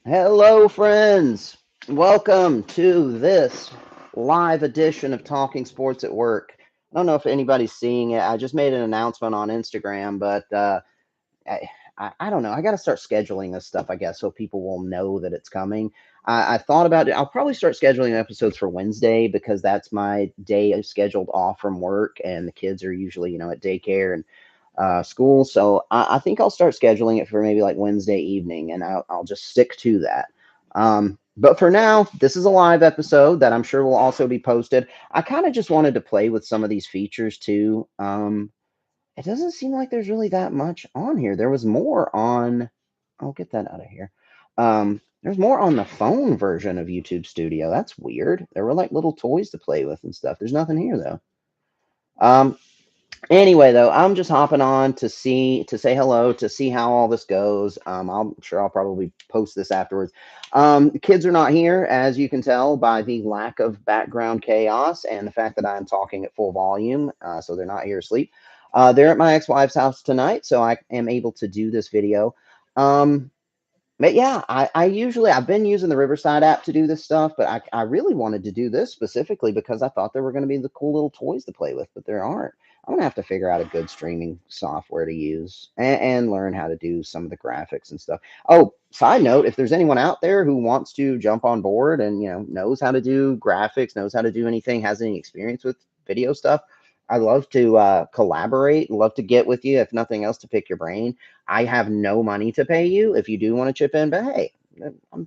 Hello, friends. Welcome to this live edition of Talking Sports at Work. I don't know if anybody's seeing it. I just made an announcement on Instagram, but I, I don't know. I got to start scheduling this stuff, I guess, so people will know that it's coming. I thought about it. I'll probably start scheduling episodes for Wednesday because that's my day scheduled off from work, and the kids are usually, at daycare and school. So I think I'll start scheduling it for maybe like Wednesday evening, and I'll just stick to that. But for now, this is a live episode that I'm sure will also be posted. I kind of just wanted to play with some of these features too. It doesn't seem like there's really that much on here. There was more on. I'll get that out of here. There's more on the phone version of YouTube Studio. That's weird. There were like little toys to play with and stuff. There's nothing here though. Um, Anyway, though, I'm just hopping on to say hello, to see how all this goes. I'm sure I'll probably post this afterwards. The kids are not here, as you can tell by the lack of background chaos and the fact that I'm talking at full volume, so they're not here asleep. They're at my ex-wife's house tonight, so I am able to do this video. Um, but yeah, I've been using the Riverside app to do this stuff, but I really wanted to do this specifically because I thought there were going to be the cool little toys to play with, but there aren't. I'm gonna have to figure out a good streaming software to use and learn how to do some of the graphics and stuff. Oh, side note, if there's anyone out there who wants to jump on board and knows how to do graphics, knows how to do anything, has any experience with video stuff, I'd love to collaborate. Love to get with you, if nothing else, to pick your brain. I have no money to pay you if you do want to chip in, but hey,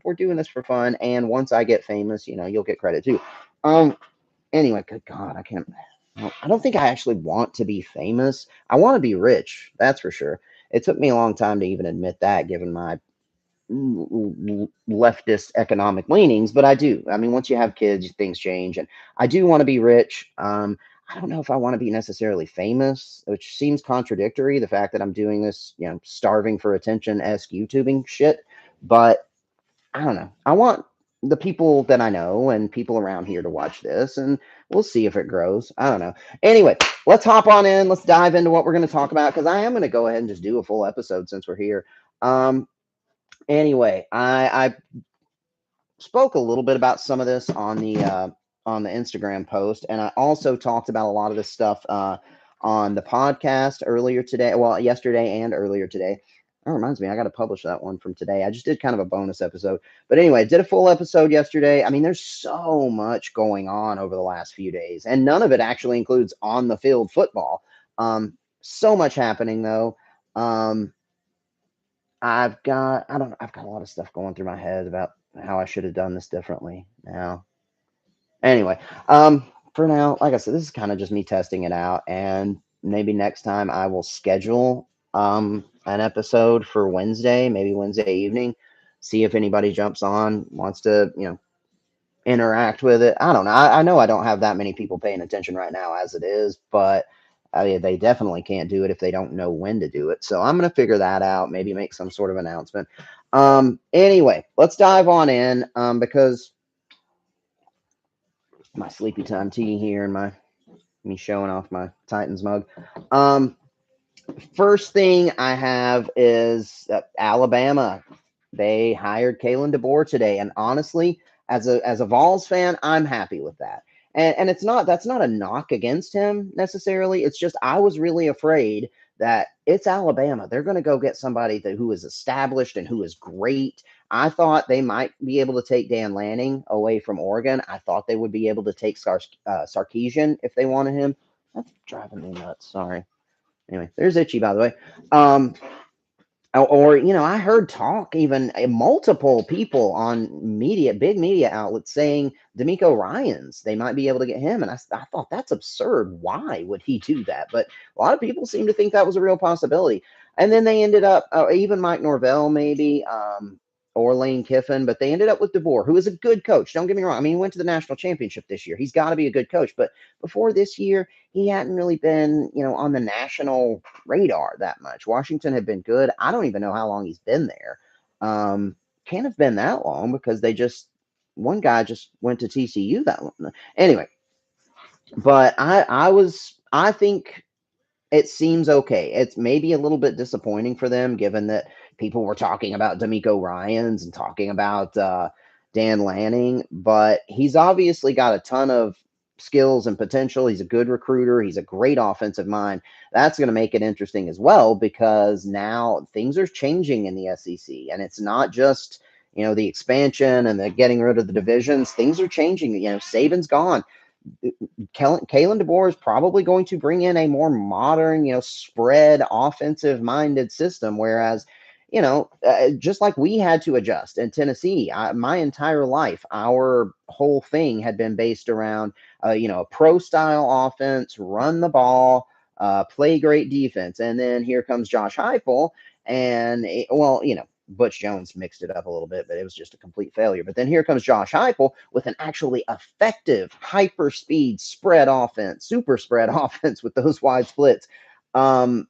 we're doing this for fun. And once I get famous, you'll get credit too. Um. Anyway, good God, I can't. I don't think I actually want to be famous. I want to be rich. That's for sure. It took me a long time to even admit that, given my leftist economic leanings, but I do. I mean, once you have kids, things change, and I do want to be rich. I don't know if I want to be necessarily famous, which seems contradictory. The fact that I'm doing this, starving for attention esque YouTubing shit, but I don't know. I want the people that I know and people around here to watch this, and we'll see if it grows. I don't know. Anyway, let's hop on in. Let's dive into what we're going to talk about because I am going to go ahead and just do a full episode since we're here. Um, anyway, I spoke a little bit about some of this on the Instagram post, and I also talked about a lot of this stuff on the podcast earlier today. Well, yesterday and earlier today. That reminds me, I got to publish that one from today. I just did kind of a bonus episode, but anyway, did a full episode yesterday. I mean, there's so much going on over the last few days, and none of it actually includes on the field football. So much happening though. Um, I've got a lot of stuff going through my head about how I should have done this differently now. Anyway, for now, like I said, this is kind of just me testing it out, and maybe next time I will schedule an episode for Wednesday, maybe Wednesday evening, see if anybody jumps on, wants to, interact with it. I don't know. I know I don't have that many people paying attention right now as it is, but I mean, they definitely can't do it if they don't know when to do it. So I'm going to figure that out, maybe make some sort of announcement. Anyway, let's dive on in because my sleepy time tea here and me showing off my Titans mug. Um, First thing I have is Alabama. They hired Kalen DeBoer today, and honestly, as a Vols fan, I'm happy with that. And it's not that's not a knock against him necessarily. It's just I was really afraid that it's Alabama. They're going to go get somebody who is established and who is great. I thought they might be able to take Dan Lanning away from Oregon. I thought they would be able to take Sarkeesian if they wanted him. That's driving me nuts. Sorry. Anyway, there's Itchy, by the way. Um, I heard talk even multiple people on big media outlets saying D'Amico Ryans, they might be able to get him. And I thought that's absurd. Why would he do that? But a lot of people seem to think that was a real possibility. And then they ended up, even Mike Norvell, maybe, or Lane Kiffin, but they ended up with DeBoer, who is a good coach. Don't get me wrong. I mean, he went to the national championship this year. He's got to be a good coach. But before this year, he hadn't really been, on the national radar that much. Washington had been good. I don't even know how long he's been there. Can't have been that long because one guy just went to TCU that long. Anyway, but I think it seems okay. It's maybe a little bit disappointing for them, given that people were talking about D'Amico Ryans and talking about Dan Lanning, but he's obviously got a ton of skills and potential. He's a good recruiter. He's a great offensive mind. That's going to make it interesting as well because now things are changing in the SEC, and it's not just the expansion and the getting rid of the divisions. Things are changing. Saban's gone. Kalen DeBoer is probably going to bring in a more modern, spread offensive minded system. Whereas, just like we had to adjust in Tennessee, my entire life, our whole thing had been based around, a pro style offense, run the ball, play great defense. And then here comes Josh Heupel. And, Butch Jones mixed it up a little bit, but it was just a complete failure. But then here comes Josh Heupel with an actually effective hyper speed spread offense, super spread offense with those wide splits. And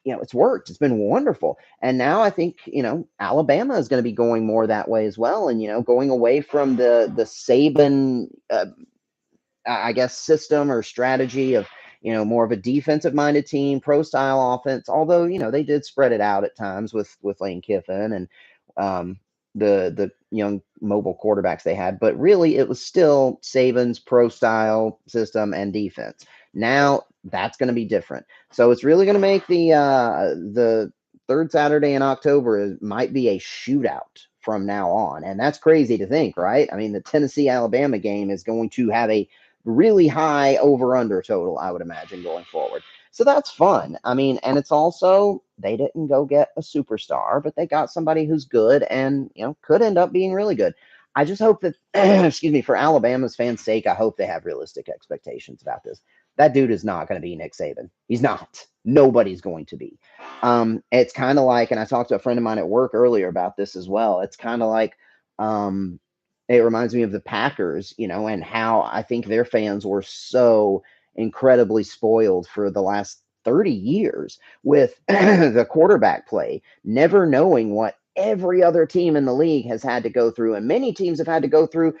it's worked. It's been wonderful. And now I think Alabama is going to be going more that way as well, and going away from the Saban, I guess, system or strategy of more of a defensive minded team, pro style offense. Although they did spread it out at times with Lane Kiffin and the young mobile quarterbacks they had, but really it was still Saban's pro style system and defense. Now that's going to be different. So it's really going to make the third Saturday in October might be a shootout from now on, and that's crazy to think, right? I mean, the Tennessee Alabama game is going to have a really high over under total, I would imagine, going forward. So that's fun. I mean, and it's also, they didn't go get a superstar, but they got somebody who's good and, could end up being really good. I just hope that, excuse me, for Alabama's fans' sake, I hope they have realistic expectations about this. That dude is not going to be Nick Saban. He's not. Nobody's going to be. It's kind of like, and I talked to a friend of mine at work earlier about this as well. It's kind of like, it reminds me of the Packers, and how I think their fans were so incredibly spoiled for the last 30 years with the quarterback play, never knowing what every other team in the league has had to go through. And many teams have had to go through,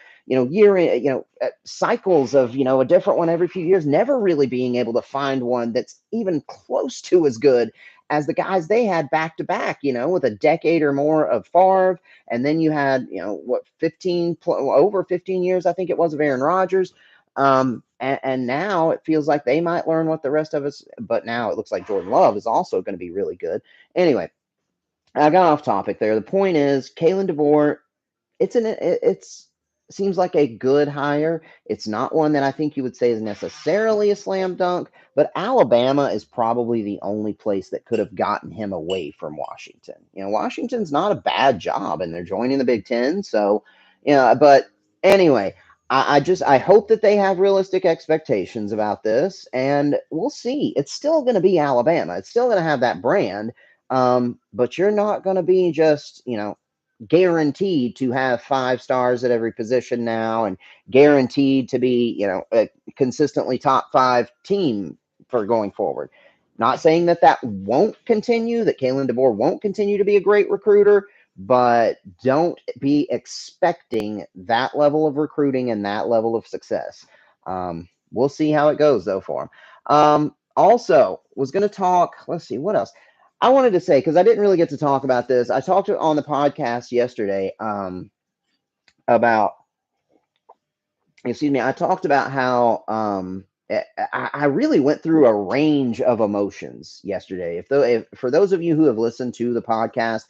cycles of, a different one every few years, never really being able to find one that's even close to as good as the guys they had back to back, with a decade or more of Favre. And then you had, 15 years, I think it was, of Aaron Rodgers. And now it feels like they might learn what the rest of us, but now it looks like Jordan Love is also going to be really good. Anyway, I got off topic there. The point is, Kalen DeBoer, it's seems like a good hire. It's not one that I think you would say is necessarily a slam dunk, but Alabama is probably the only place that could have gotten him away from Washington. Washington's not a bad job, and they're joining the Big Ten. So, but anyway, I hope that they have realistic expectations about this, and we'll see. It's still going to be Alabama. It's still going to have that brand, but you're not going to be just guaranteed to have 5 stars at every position now, and guaranteed to be a consistently top 5 team for going forward. Not saying that won't continue, that Kalen DeBoer won't continue to be a great recruiter, but don't be expecting that level of recruiting and that level of success. We'll see how it goes, though, for him. Also, was going to talk, let's see, what else? I wanted to say, because I didn't really get to talk about this. I talked on the podcast yesterday about, excuse me, I talked about how I really went through a range of emotions yesterday. If for those of you who have listened to the podcast,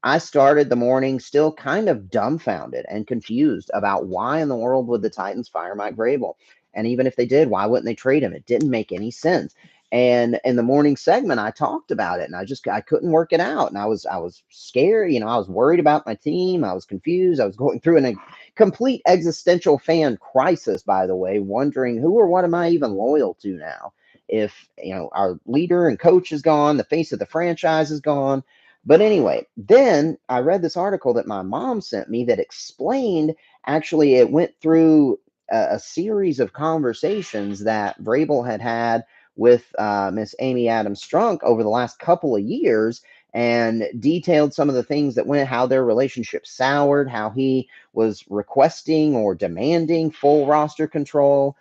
I started the morning still kind of dumbfounded and confused about why in the world would the Titans fire Mike Vrabel? And even if they did, why wouldn't they trade him? It didn't make any sense. And in the morning segment, I talked about it, and I couldn't work it out, and I was scared. I was worried about my team. I was confused. I was going through a complete existential fan crisis, by the way, wondering who or what am I even loyal to now? If our leader and coach is gone, the face of the franchise is gone. But anyway, then I read this article that my mom sent me that explained, actually, it went through a series of conversations that Vrabel had with Miss Amy Adams Strunk over the last couple of years, and detailed some of the things that went, how their relationship soured, how he was requesting or demanding full roster control.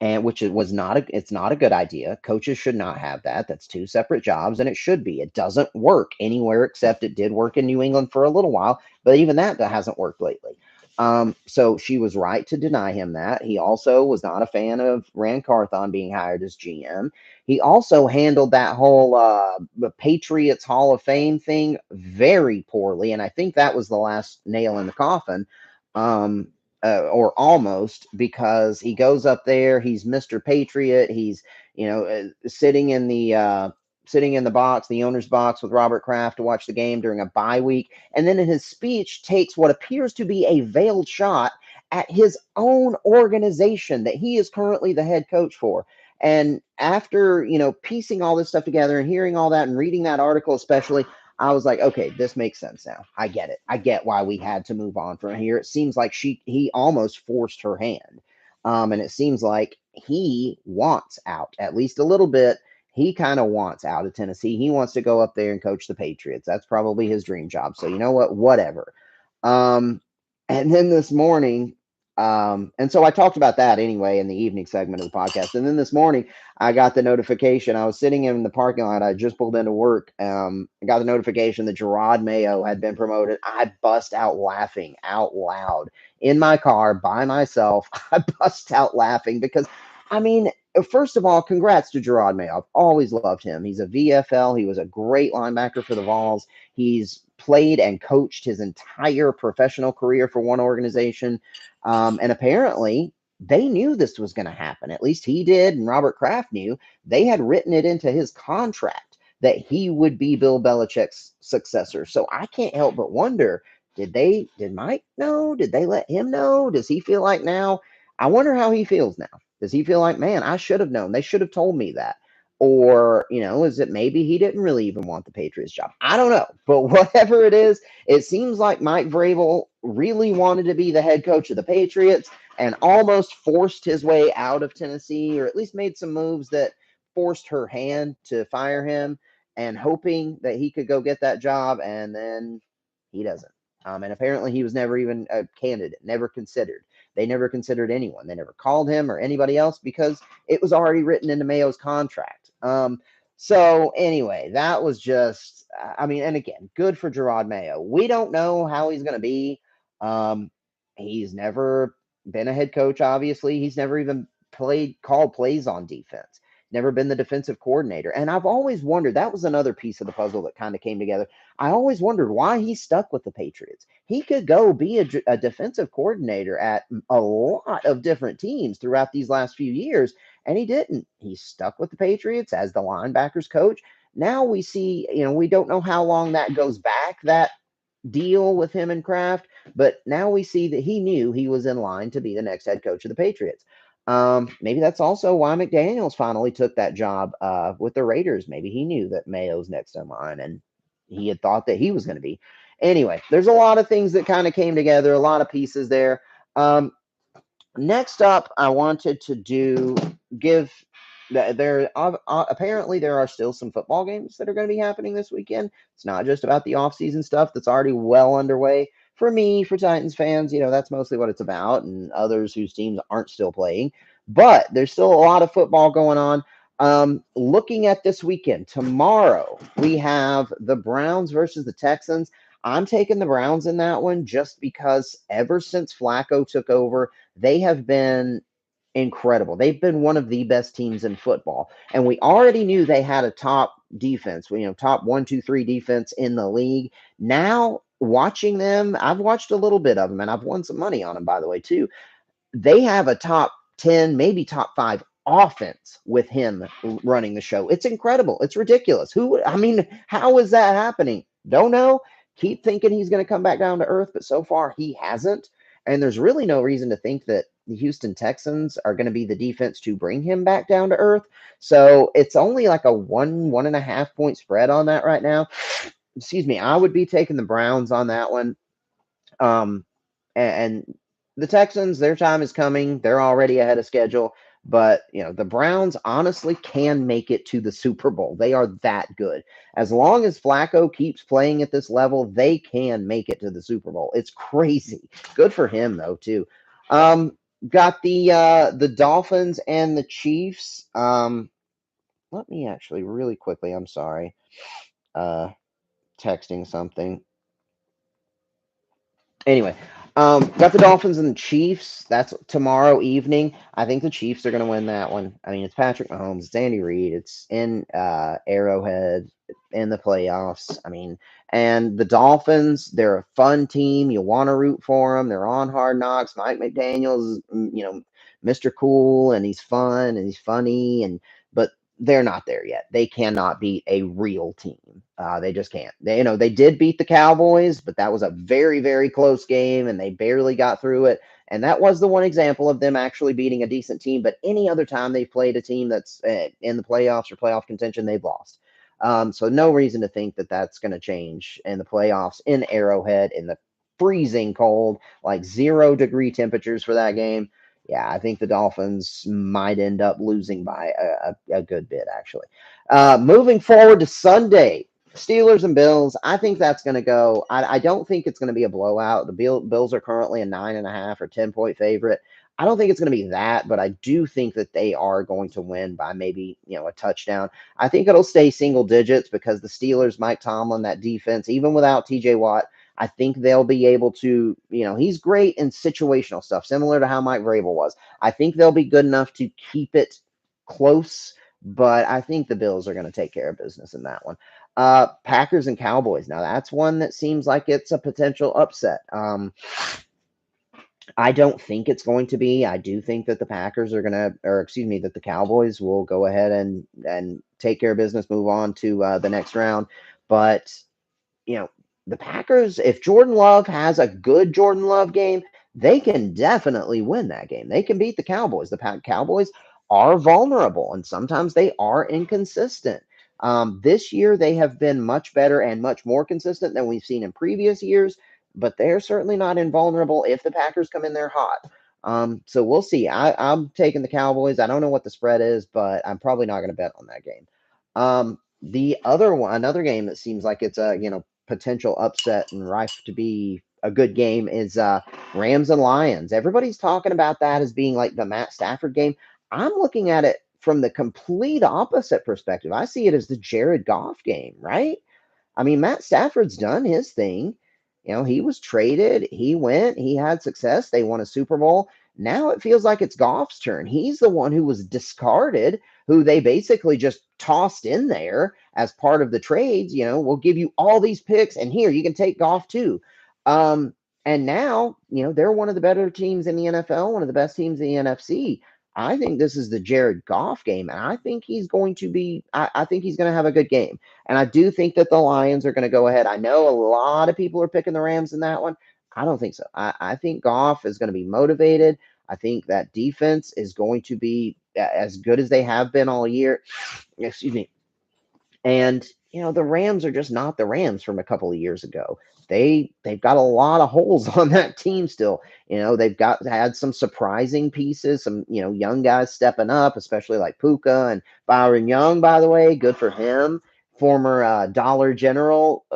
and which it was not it's not a good idea. Coaches should not have that. That's two separate jobs, and it should be. It doesn't work anywhere except it did work in New England for a little while, but even that hasn't worked lately. So she was right to deny him that. He also was not a fan of Rand Carthon being hired as GM. He also handled that whole the Patriots Hall of Fame thing very poorly, and I think that was the last nail in the coffin. Um, or almost, because he goes up there, he's Mr. Patriot, he's sitting in the box, the owner's box with Robert Kraft to watch the game during a bye week, and then in his speech takes what appears to be a veiled shot at his own organization that he is currently the head coach for. And after, piecing all this stuff together and hearing all that and reading that article especially, I was like, okay, this makes sense now. I get it. I get why we had to move on from here. It seems like he almost forced her hand. And it seems like he wants out at least a little bit. He kind of wants out of Tennessee. He wants to go up there and coach the Patriots. That's probably his dream job. So you know what? Whatever. Um, and then this morning, and so I talked about that anyway in the evening segment of the podcast. And then this morning, I got the notification. I was sitting in the parking lot. I just pulled into work. I got the notification that Gerard Mayo had been promoted. I bust out laughing out loud in my car by myself. I bust out laughing because, I mean, first of all, congrats to Gerard Mayo. I've always loved him. He's a VFL. He was a great linebacker for the Vols. He's played and coached his entire professional career for one organization. And apparently, they knew this was going to happen. At least he did, and Robert Kraft knew. They had written it into his contract that he would be Bill Belichick's successor. So I can't help but wonder, did Mike know? Did they let him know? Does he feel like now? I wonder how he feels now. Does he feel like, man, I should have known. They should have told me that. Or, is it maybe he didn't really even want the Patriots job? I don't know. But whatever it is, it seems like Mike Vrabel really wanted to be the head coach of the Patriots and almost forced his way out of Tennessee, or at least made some moves that forced her hand to fire him, and hoping that he could go get that job. And then he doesn't. And apparently he was never even a candidate, never considered. They never considered anyone. They never called him or anybody else because it was already written into Mayo's contract. So anyway, that was just, I mean, and again, good for Gerard Mayo. We don't know how he's going to be. Um, he's never been a head coach, obviously. He's never even called plays on defense, never been the defensive coordinator. And I've always wondered, that was another piece of the puzzle that kind of came together. I always wondered why he stuck with the Patriots. He could go be a defensive coordinator at a lot of different teams throughout these last few years, and he didn't. He stuck with the Patriots as the linebackers coach. Now we see, we don't know how long that goes back, that deal with him and Kraft, but now we see that he knew he was in line to be the next head coach of the Patriots. Maybe that's also why McDaniels finally took that job with the Raiders. Maybe he knew that Mayo's next in line, and he had thought that he was going to be. Anyway, there's a lot of things that kind of came together, a lot of pieces there. Next up, I wanted to give there apparently there are still some football games that are going to be happening this weekend. It's not just about the off-season stuff that's already well underway. For me, for Titans fans, that's mostly what it's about, and others whose teams aren't still playing. But there's still a lot of football going on. Looking at this weekend, tomorrow we have the Browns versus the Texans. I'm taking the Browns in that one just because ever since Flacco took over, they have been incredible. They've been one of the best teams in football. And we already knew they had a top defense, top 1, 2, 3 defense in the league. Now, watching them, I've watched a little bit of them, and I've won some money on them, by the way, too. They have a top 10, maybe top 5 offense with him running the show. It's incredible. It's ridiculous. How is that happening? Don't know. Keep thinking he's going to come back down to earth, but so far he hasn't. And there's really no reason to think that the Houston Texans are going to be the defense to bring him back down to earth. So it's only like a 1.5 point spread on that right now. Excuse me. I would be taking the Browns on that one. And the Texans, their time is coming. They're already ahead of schedule. But, the Browns honestly can make it to the Super Bowl. They are that good. As long as Flacco keeps playing at this level, they can make it to the Super Bowl. It's crazy. Good for him, though, too. Got the Dolphins and the Chiefs. Let me actually really quickly. I'm sorry. Uh, Texting something. Anyway, got the Dolphins and the Chiefs. That's tomorrow evening. I think the Chiefs are going to win that one. I mean, it's Patrick Mahomes, it's Andy Reid, it's in Arrowhead in the playoffs. I mean, and the Dolphins, they're a fun team. You want to root for them. They're on Hard Knocks. Mike McDaniel's, Mr. Cool, and he's fun and he's funny, and but they're not there yet. They cannot beat a real team. They just can't. They did beat the Cowboys, but that was a very, very close game, and they barely got through it. And that was the one example of them actually beating a decent team. But any other time they've played a team that's in the playoffs or playoff contention, they've lost. So no reason to think that that's going to change in the playoffs in Arrowhead in the freezing cold, like 0-degree temperatures for that game. Yeah, I think the Dolphins might end up losing by a good bit, actually. Moving forward to Sunday, Steelers and Bills. I think that's going to go. I don't think it's going to be a blowout. The Bills are currently a 9.5 or 10-point favorite. I don't think it's going to be that, but I do think that they are going to win by maybe a touchdown. I think it'll stay single digits because the Steelers, Mike Tomlin, that defense, even without T.J. Watt, I think they'll be able to. He's great in situational stuff, similar to how Mike Vrabel was. I think they'll be good enough to keep it close, but I think the Bills are going to take care of business in that one. Packers and Cowboys. Now that's one that seems like it's a potential upset. I don't think it's going to be. I do think that the Packers are going to, or excuse me, that the Cowboys will go ahead and take care of business, move on to the next round. But you know, the Packers, if Jordan Love has a good Jordan Love game, they can definitely win that game. They can beat the Cowboys. The Cowboys are vulnerable and sometimes they are inconsistent. This year, they have been much better and much more consistent than we've seen in previous years, but they're certainly not invulnerable if the Packers come in there hot. So we'll see. I'm taking the Cowboys. I don't know what the spread is, but I'm probably not going to bet on that game. The other one, another game that seems like it's a potential upset and rife to be a good game is Rams and Lions. Everybody's talking about that as being like the Matt Stafford game. I'm looking at it from the complete opposite perspective. I see it as the Jared Goff game, right? I mean, Matt Stafford's done his thing. He was traded, he went, he had success, they won a Super Bowl. Now it feels like it's Goff's turn. He's the one who was discarded, who they basically just tossed in there as part of the trades. We'll give you all these picks, and here you can take Goff too. And now, they're one of the better teams in the NFL, one of the best teams in the NFC. I think this is the Jared Goff game, and I think he's going to be. I think he's going to have a good game. And I do think that the Lions are going to go ahead. I know a lot of people are picking the Rams in that one. I don't think so. I think Goff is going to be motivated. I think that defense is going to be as good as they have been all year. Excuse me. And the Rams are just not the Rams from a couple of years ago. They've got a lot of holes on that team still. They've had some surprising pieces, some young guys stepping up, especially like Puka and Byron Young. By the way, good for him. Former Dollar General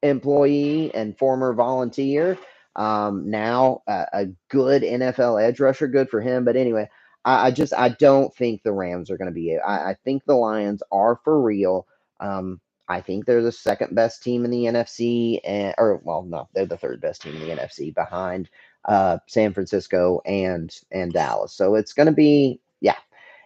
employee and former volunteer. Now a good NFL edge rusher, good for him. But anyway, I don't think the Rams are going to be. I think the Lions are for real. I think they're the second best team in the NFC, or well, no, they're the third best team in the NFC behind San Francisco and Dallas. So it's going to be yeah.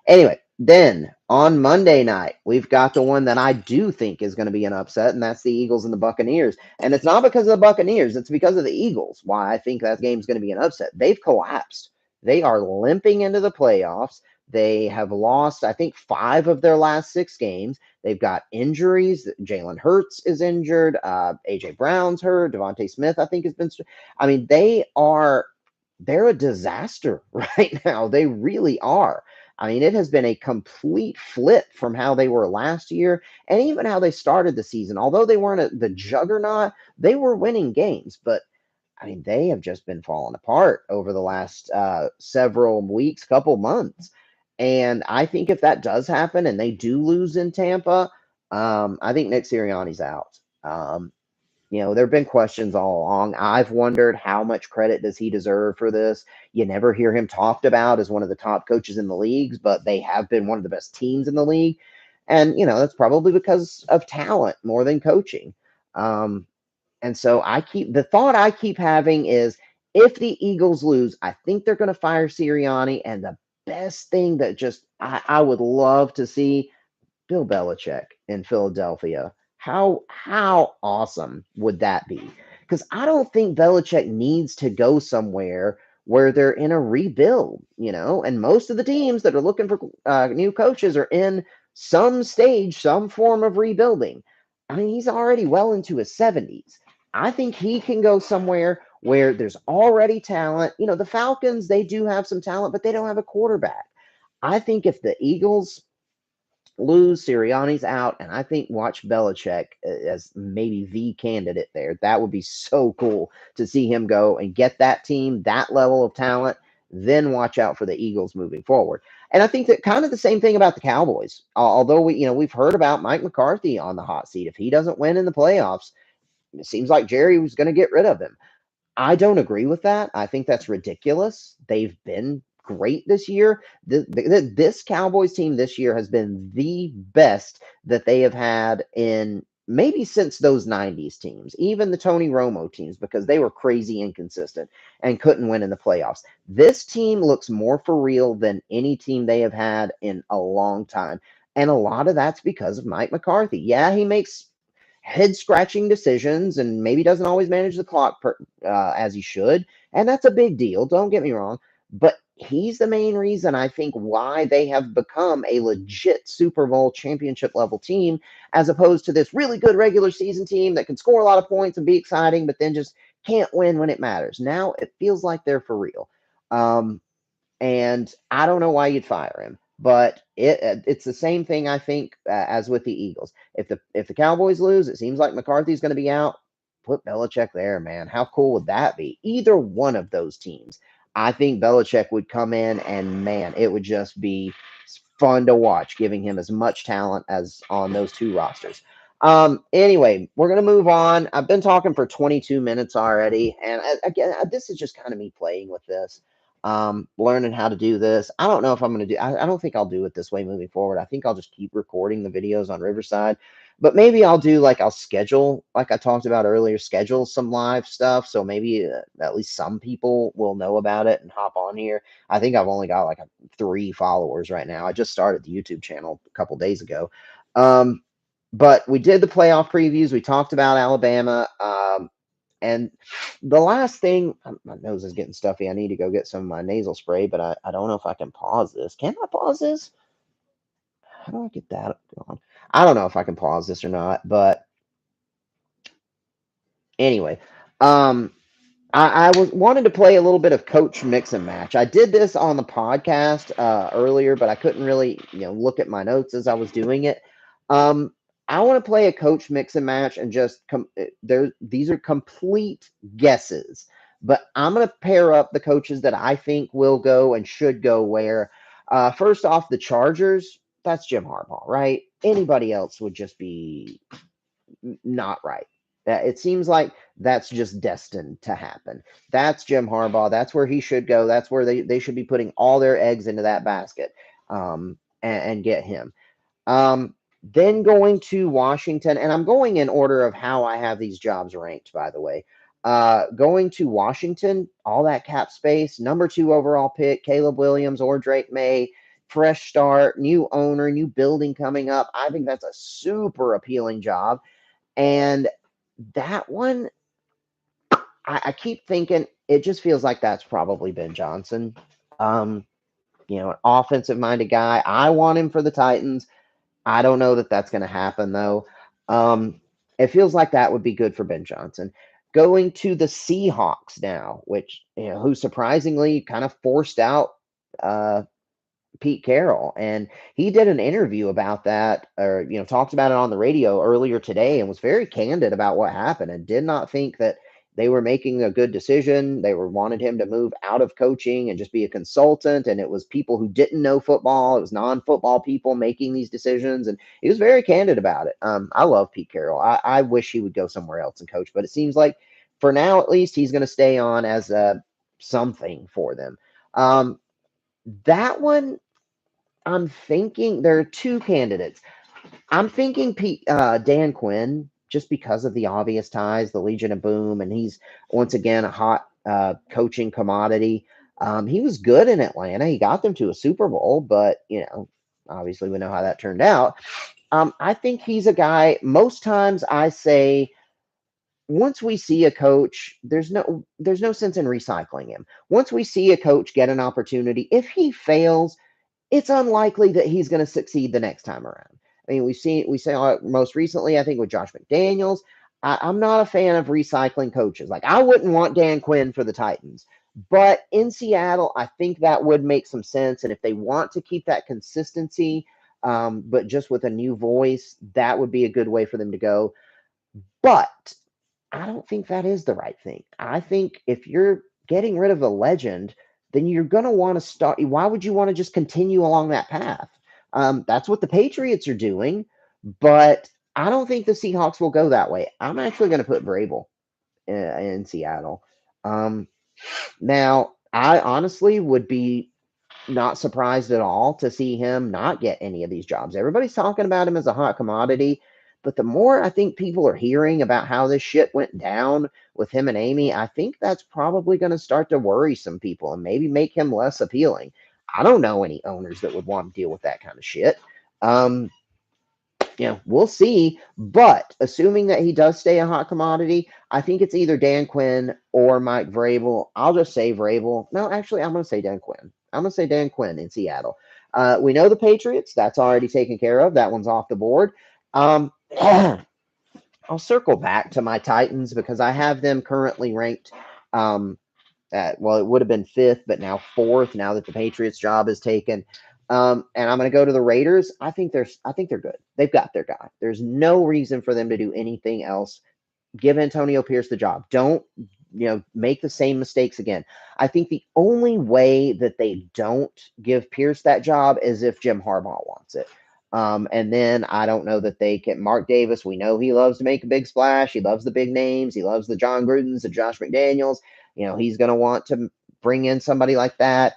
Anyway, then on Monday night, we've got the one that I do think is going to be an upset, and that's the Eagles and the Buccaneers. And it's not because of the Buccaneers, it's because of the Eagles why I think that game's going to be an upset. They've collapsed. They are limping into the playoffs. They have lost, I think, 5 of their last 6 games. They've got injuries. Jalen Hurts is injured. AJ Brown's hurt. Devontae Smith, I think, has been. I mean, they're a disaster right now. They really are. I mean, it has been a complete flip from how they were last year and even how they started the season. Although they weren't the juggernaut, they were winning games. But I mean, they have just been falling apart over the last several weeks, couple months. And I think if that does happen and they do lose in Tampa, I think Nick Sirianni's out. There have been questions all along. I've wondered how much credit does he deserve for this? You never hear him talked about as one of the top coaches in the leagues, but they have been one of the best teams in the league. And, that's probably because of talent more than coaching. Um, and so the thought I keep having is if the Eagles lose, I think they're going to fire Sirianni. And the best thing that I would love to see Bill Belichick in Philadelphia. How awesome would that be? Because I don't think Belichick needs to go somewhere where they're in a rebuild, and most of the teams that are looking for new coaches are in some stage, some form of rebuilding. I mean, he's already well into his 70s. I think he can go somewhere where there's already talent. The Falcons, they do have some talent, but they don't have a quarterback. I think if the Eagles lose, Sirianni's out, and I think watch Belichick as maybe the candidate there. That would be so cool to see him go and get that team, that level of talent, then watch out for the Eagles moving forward. And I think that kind of the same thing about the Cowboys. Although we've heard about Mike McCarthy on the hot seat. If he doesn't win in the playoffs, it seems like Jerry was going to get rid of him. I don't agree with that. I think that's ridiculous. They've been great this year. This Cowboys team this year has been the best that they have had in maybe since those 90s teams, even the Tony Romo teams, because they were crazy inconsistent and couldn't win in the playoffs. This team looks more for real than any team they have had in a long time. And a lot of that's because of Mike McCarthy. Yeah, he makes head scratching decisions and maybe doesn't always manage the clock as he should. And that's a big deal. Don't get me wrong. But he's the main reason I think why they have become a legit Super Bowl championship level team, as opposed to this really good regular season team that can score a lot of points and be exciting, but then just can't win when it matters. Now it feels like they're for real. Um, and I don't know why you'd fire him. But it's the same thing I think as with the Eagles. If the Cowboys lose, it seems like McCarthy's going to be out. Put Belichick there, man. How cool would that be? Either one of those teams, I think Belichick would come in and man, it would just be fun to watch, giving him as much talent as on those two rosters. Anyway, we're gonna move on. I've been talking for 22 minutes already, and again, this is just kind of me playing with this, learning how to do this. I don't know if I'm going to do, I don't think I'll do it this way moving forward. I think I'll just keep recording the videos on Riverside, but maybe I'll do like, I'll schedule, like I talked about earlier, schedule some live stuff. So maybe at least some people will know about it and hop on here. I think I've only got like 3 followers right now. I just started the YouTube channel a couple days ago. But we did the playoff previews. We talked about Alabama. And the last thing, my nose is getting stuffy. I need to go get some of my nasal spray, but I don't know if I can pause this. Can I pause this? How do I get that going? I don't know if I can pause this or not, but anyway, um, I was wanted to play a little bit of coach mix and match. I did this on the podcast earlier, but I couldn't really look at my notes as I was doing it. Um, I want to play a coach mix and match and just there. These are complete guesses, but I'm going to pair up the coaches that I think will go and should go where. First off, the Chargers. That's Jim Harbaugh, right? Anybody else would just be not right. It seems like that's just destined to happen. That's Jim Harbaugh. That's where he should go. That's where they should be putting all their eggs into that basket, and get him. Then going to Washington, and I'm going in order of how I have these jobs ranked, by the way. Going to Washington, all that cap space, number 2 overall pick, Caleb Williams or Drake May, fresh start, new owner, new building coming up. I think that's a super appealing job. And that one, I keep thinking it just feels like that's probably Ben Johnson. Um, an offensive minded guy. I want him for the Titans. I don't know that that's going to happen though. It feels like that would be good for Ben Johnson. Going to the Seahawks now, which who surprisingly kind of forced out uh, Pete Carroll, and he did an interview about that, or talked about it on the radio earlier today, and was very candid about what happened, and did not think that they were making a good decision. They were wanted him to move out of coaching and just be a consultant. And it was people who didn't know football. It was non-football people making these decisions. And he was very candid about it. I love Pete Carroll. I wish he would go somewhere else and coach, but it seems like for now, at least, he's going to stay on as something for them. Um, that one, I'm thinking there are two candidates. I'm thinking Dan Quinn, just because of the obvious ties, the Legion of Boom, and he's once again a hot coaching commodity. He was good in Atlanta. He got them to a Super Bowl, but obviously we know how that turned out. I think he's a guy. Most times I say once we see a coach, there's no sense in recycling him. Once we see a coach get an opportunity, if he fails, it's unlikely that he's going to succeed the next time around. I mean, we saw it most recently, I think, with Josh McDaniels. I'm not a fan of recycling coaches. Like, I wouldn't want Dan Quinn for the Titans, but in Seattle, I think that would make some sense. And if they want to keep that consistency, but just with a new voice, that would be a good way for them to go. But I don't think that is the right thing. I think if you're getting rid of a legend, then you're going to want to start. Why would you want to just continue along that path? That's what the Patriots are doing, but I don't think the Seahawks will go that way. I'm actually going to put Vrabel in Seattle. Um, Now, I honestly would be not surprised at all to see him not get any of these jobs. Everybody's talking about him as a hot commodity, but the more I think people are hearing about how this shit went down with him and Amy, I think that's probably going to start to worry some people and maybe make him less appealing. I don't know any owners that would want to deal with that kind of shit. Um, we'll see. But assuming that he does stay a hot commodity, I think it's either Dan Quinn or Mike Vrabel. I'll just say Vrabel. No, actually, I'm going to say Dan Quinn. I'm going to say Dan Quinn in Seattle. We know the Patriots. That's already taken care of. That one's off the board. I'll circle back to my Titans because I have them currently ranked well, it would have been fifth, but now fourth. Now that the Patriots job is taken, and I'm going to go to the Raiders. I think they're good. They've got their guy. There's no reason for them to do anything else. Give Antonio Pierce the job. Don't make the same mistakes again. I think the only way that they don't give Pierce that job is if Jim Harbaugh wants it. And then I don't know that they can. Mark Davis, we know he loves to make a big splash. He loves the big names. He loves the John Grudens, the Josh McDaniels. He's going to want to bring in somebody like that.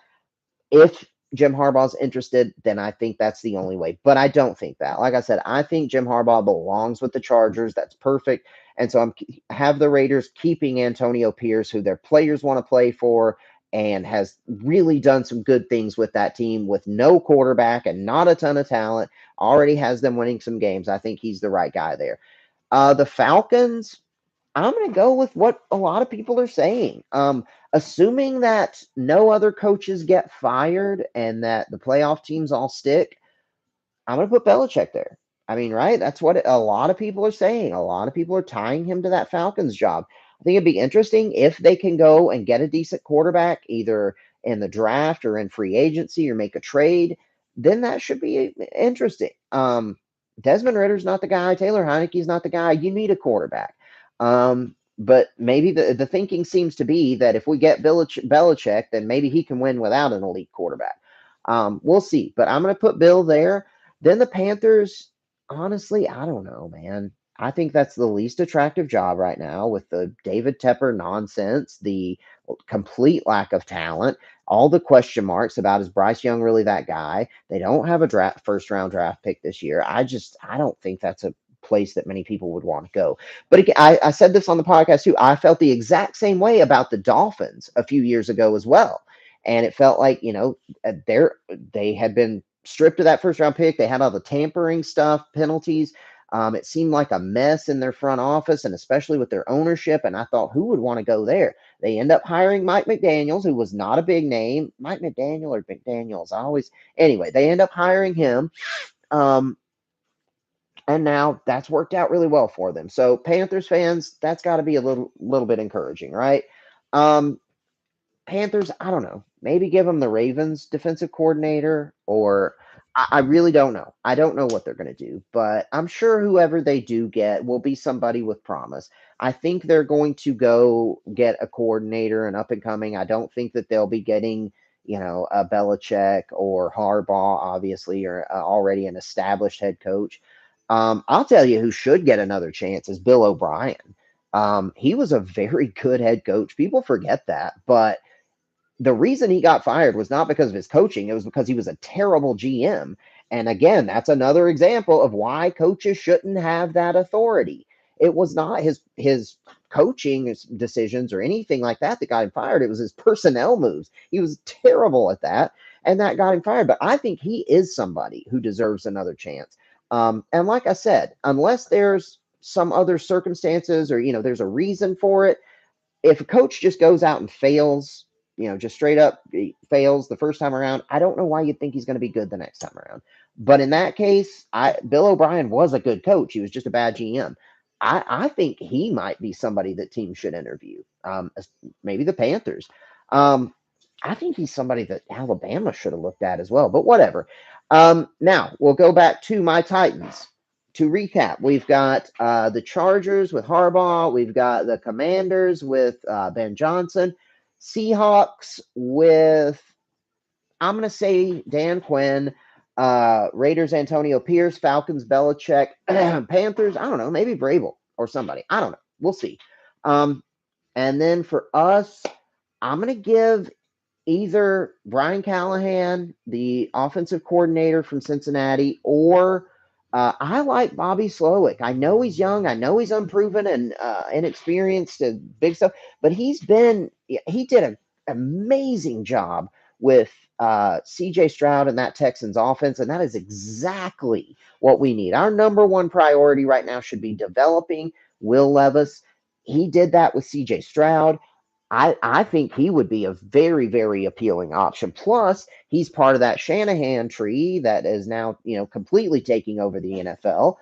If Jim Harbaugh's interested, then I think that's the only way. But I don't think that. Like I said, I think Jim Harbaugh belongs with the Chargers. That's perfect. And so have the Raiders keeping Antonio Pierce, who their players want to play for, and has really done some good things with that team with no quarterback and not a ton of talent. Already has them winning some games. I think he's the right guy there. The Falcons, I'm going to go with what a lot of people are saying. Assuming that no other coaches get fired and that the playoff teams all stick, I'm going to put Belichick there. I mean, right? That's what a lot of people are saying. A lot of people are tying him to that Falcons job. I think it'd be interesting if they can go and get a decent quarterback, either in the draft or in free agency or make a trade. Then that should be interesting. Desmond Ritter's not the guy. Taylor Heineke's not the guy. You need a quarterback. But maybe the thinking seems to be that if we get Belichick, then maybe he can win without an elite quarterback. We'll see. But I'm going to put Bill there. Then the Panthers, honestly, I don't know, man. I think that's the least attractive job right now with the David Tepper nonsense, the complete lack of talent, all the question marks about is Bryce Young really that guy? They don't have a first round draft pick this year. I don't think that's a place that many people would want to go. But again, I said this on the podcast too. I felt the exact same way about the Dolphins a few years ago as well. And it felt like, they had been stripped of that first round pick. They had all the tampering stuff, penalties. It seemed like a mess in their front office and especially with their ownership. And I thought, who would want to go there? They end up hiring Mike McDaniels, who was not a big name. Mike McDaniel or McDaniels. Anyway, they end up hiring him. And now that's worked out really well for them. So Panthers fans, that's got to be a little bit encouraging, right? Panthers, I don't know. Maybe give them the Ravens defensive coordinator or I really don't know. I don't know what they're going to do, but I'm sure whoever they do get will be somebody with promise. I think they're going to go get a coordinator, an up and coming. I don't think that they'll be getting, a Belichick or Harbaugh, obviously, or already an established head coach. I'll tell you who should get another chance is Bill O'Brien. He was a very good head coach. People forget that, but the reason he got fired was not because of his coaching, it was because he was a terrible GM. And again, that's another example of why coaches shouldn't have that authority. It was not his coaching decisions or anything like that that got him fired. It was his personnel moves. He was terrible at that, and that got him fired. But I think he is somebody who deserves another chance. And like I said, unless there's some other circumstances or there's a reason for it, if a coach just goes out and fails, just straight up fails the first time around, I don't know why you'd think he's going to be good the next time around. But in that case, Bill O'Brien was a good coach. He was just a bad GM. I think he might be somebody that teams should interview. Maybe the Panthers. Um, I think he's somebody that Alabama should have looked at as well, but whatever. Now we'll go back to my Titans. To recap, we've got the Chargers with Harbaugh. We've got the Commanders with Ben Johnson. Seahawks with, I'm going to say, Dan Quinn. Raiders, Antonio Pierce. Falcons, Belichick. Panthers, I don't know, maybe Vrabel or somebody. I don't know. We'll see. And then for us, I'm going to give either Brian Callahan, the offensive coordinator from Cincinnati, or I like Bobby Slowick. I know he's young. I know he's unproven and inexperienced and big stuff, but he did an amazing job with CJ Stroud and that Texans offense, and that is exactly what we need. Our number one priority right now should be developing Will Levis. He did that with CJ Stroud. I think he would be a very, very appealing option. Plus, he's part of that Shanahan tree that is now, completely taking over the NFL.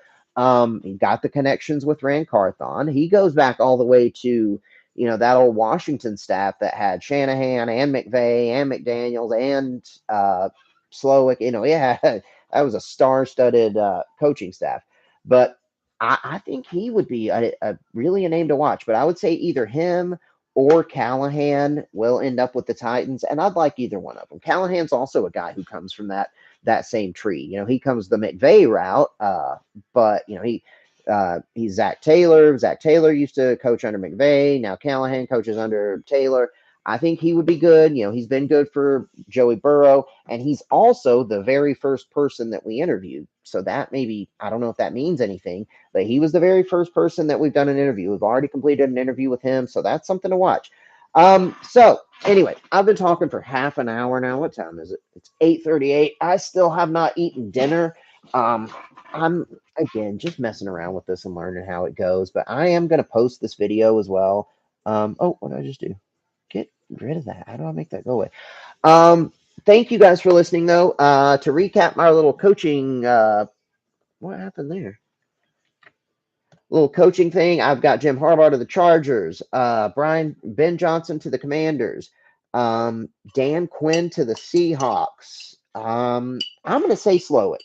He got the connections with Rand Carthon. He goes back all the way to, that old Washington staff that had Shanahan and McVay and McDaniels and Slowick. Yeah, that was a star-studded coaching staff. But I think he would be really a name to watch. But I would say either him or Callahan will end up with the Titans, and I'd like either one of them. Callahan's also a guy who comes from that same tree. He comes the McVay route, but he's Zach Taylor. Zach Taylor used to coach under McVay. Now Callahan coaches under Taylor. I think he would be good. He's been good for Joey Burrow, and he's also the very first person that we interviewed. So that maybe, I don't know if that means anything, but he was the very first person that we've done an interview. We've already completed an interview with him, so that's something to watch. So anyway, I've been talking for half an hour now. What time is it? It's 8:38. I still have not eaten dinner. I'm again just messing around with this and learning how it goes, but I am going to post this video as well. Oh, what did I just do? Get rid of that. How do I make that go away? Thank you guys for listening, though. To recap my little coaching, what happened there? Little coaching thing. I've got Jim Harbaugh to the Chargers, Ben Johnson to the Commanders, Dan Quinn to the Seahawks. I'm going to say Slowick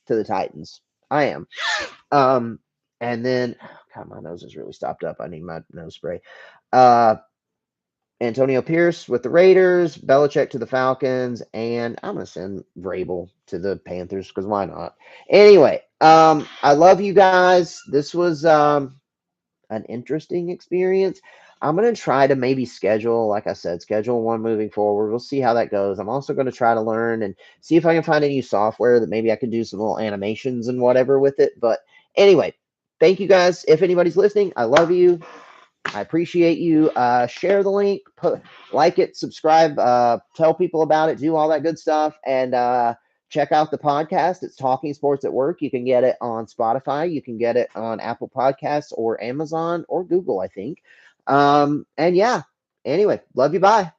to the Titans. I am. And then, God, my nose is really stopped up. I need my nose spray. Antonio Pierce with the Raiders, Belichick to the Falcons, and I'm going to send Vrabel to the Panthers because why not? Anyway, I love you guys. This was an interesting experience. I'm going to try to maybe schedule, like I said, schedule one moving forward. We'll see how that goes. I'm also going to try to learn and see if I can find a new software that maybe I can do some little animations and whatever with it. But anyway, thank you guys. If anybody's listening, I love you. I appreciate you. Share the link, like it, subscribe, tell people about it, do all that good stuff, and check out the podcast. It's Talking Sports at Work. You can get it on Spotify. You can get it on Apple Podcasts or Amazon or Google, I think. And yeah, anyway, love you. Bye.